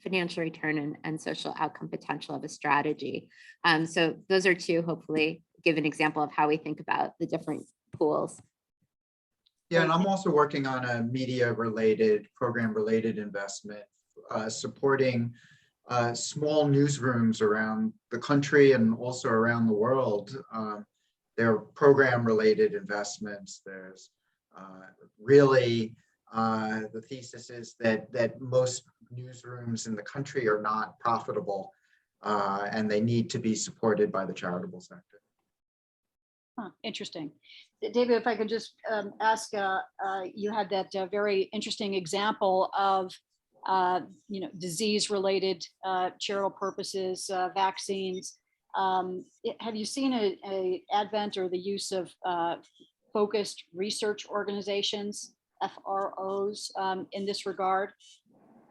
S4: financial return and social outcome potential of a strategy. So those are two, hopefully give an example of how we think about the different pools.
S3: Yeah, and I'm also working on a media-related, program-related investment, supporting small newsrooms around the country and also around the world. There are program-related investments. There's really the thesis is that most newsrooms in the country are not profitable, and they need to be supported by the charitable sector.
S1: Huh, interesting. David, if I could just ask, you had that very interesting example of disease-related charitable purposes, vaccines. Have you seen a advent or the use of focused research organizations, FROs, in this regard?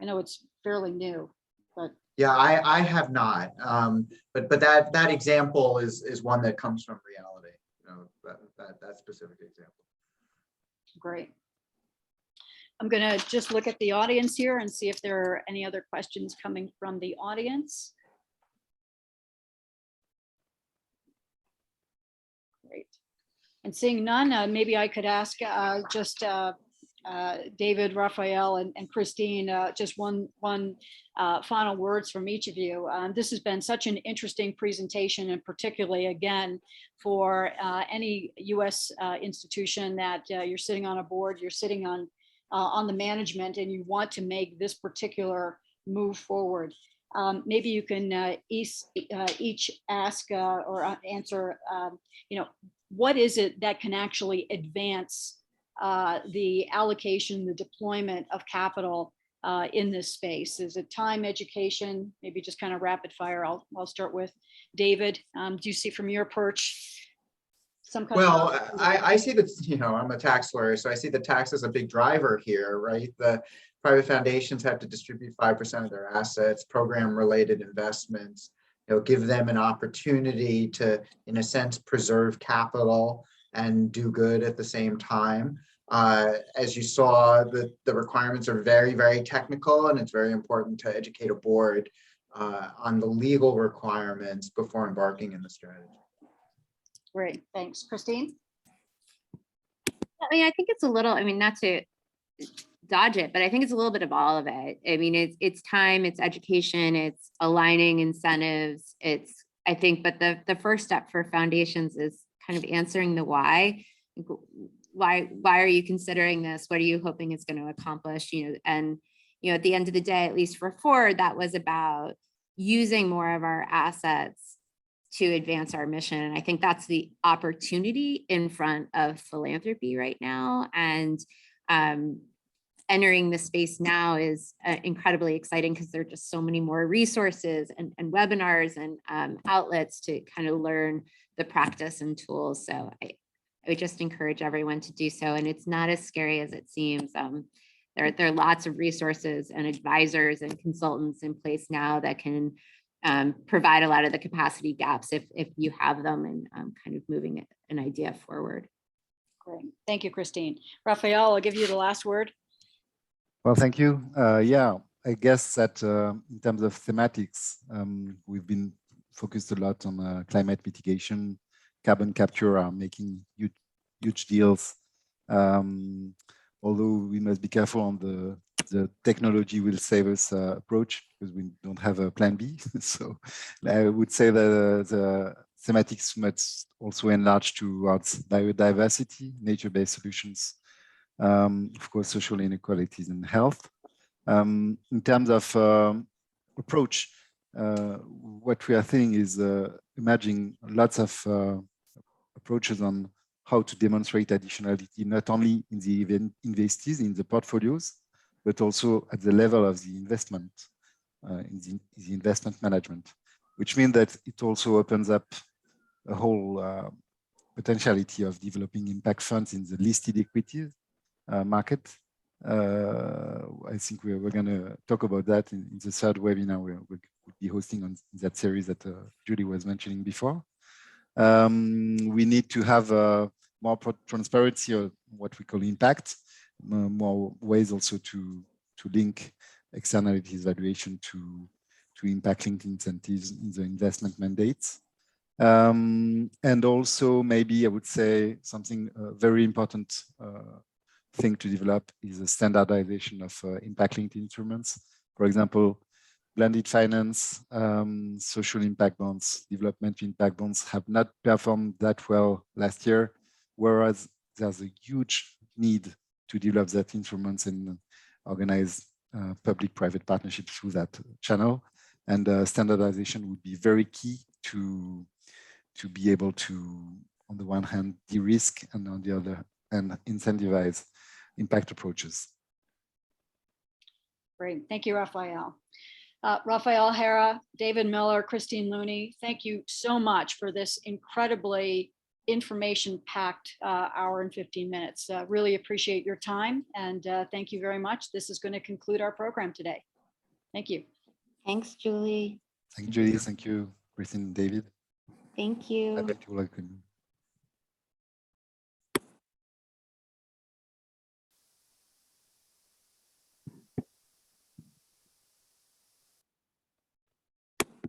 S1: I know it's fairly new, but
S3: yeah, I have not. But that example is one that comes from reality. That specific example.
S1: Great. I'm going to just look at the audience here and see if there are any other questions coming from the audience. And seeing none, maybe I could ask David, Raphael, and Christine, just one final words from each of you. This has been such an interesting presentation, and particularly, again, for any U.S. institution that you're sitting on a board, you're sitting on the management, and you want to make this particular move forward. Maybe you can each ask or answer, what is it that can actually advance the allocation, the deployment of capital in this space? Is it time, education? Maybe just kind of rapid fire. I'll start with David. Do you see from your perch some kind of?
S3: I see that, I'm a tax lawyer, so I see the tax as a big driver here, right? The private foundations have to distribute 5% of their assets, program-related investments, give them an opportunity to, in a sense, preserve capital and do good at the same time. As you saw, the requirements are very, very technical, and it's very important to educate a board on the legal requirements before embarking in the strategy.
S1: Great, thanks. Christine?
S4: I think it's a little, not to dodge it, but I think it's a little bit of all of it. It's time, it's education, it's aligning incentives. But the first step for foundations is kind of answering the why. Why are you considering this? What are you hoping it's going to accomplish? And at the end of the day, at least for Ford, that was about using more of our assets to advance our mission. And I think that's the opportunity in front of philanthropy right now. And entering the space now is incredibly exciting because there are just so many more resources and webinars and outlets to kind of learn the practice and tools. So I would just encourage everyone to do so. And it's not as scary as it seems. There are lots of resources and advisors and consultants in place now that can provide a lot of the capacity gaps if you have them, and kind of moving an idea forward.
S1: Great. Thank you, Christine. Raphael, I'll give you the last word.
S2: Well, thank you. Yeah, I guess that in terms of thematics, we've been focused a lot on climate mitigation. Carbon capture are making huge deals. Although we must be careful on the technology will save us approach, because we don't have a plan B. So I would say that the thematics must also enlarge towards biodiversity, nature-based solutions, of course, social inequalities and health. In terms of approach, what we are seeing is emerging lots of approaches on how to demonstrate additionality, not only in the investees, in the portfolios, but also at the level of the investment, in the investment management, which means that it also opens up a whole potentiality of developing impact funds in the listed equities market. I think we're going to talk about that in the third webinar we'll be hosting on that series that Julie was mentioning before. We need to have more transparency of what we call impact, more ways also to link externalities valuation to impact-linked incentives in the investment mandates. And also maybe I would say something very important thing to develop is a standardization of impact-linked instruments. For example, blended finance, social impact bonds, development impact bonds have not performed that well last year, whereas there's a huge need to develop that instruments and organize public-private partnerships through that channel. And standardization would be very key to be able to, on the one hand, de-risk, and on the other hand, incentivize impact approaches.
S1: Great, thank you, Raphael. Raphael Hara, David Miller, Christine Looney, thank you so much for this incredibly information-packed hour and 15 minutes. Really appreciate your time, and thank you very much. This is going to conclude our program today. Thank you.
S4: Thanks, Julie.
S2: Thank you, Julie. Thank you, Christine and David.
S4: Thank you.
S2: I bet you like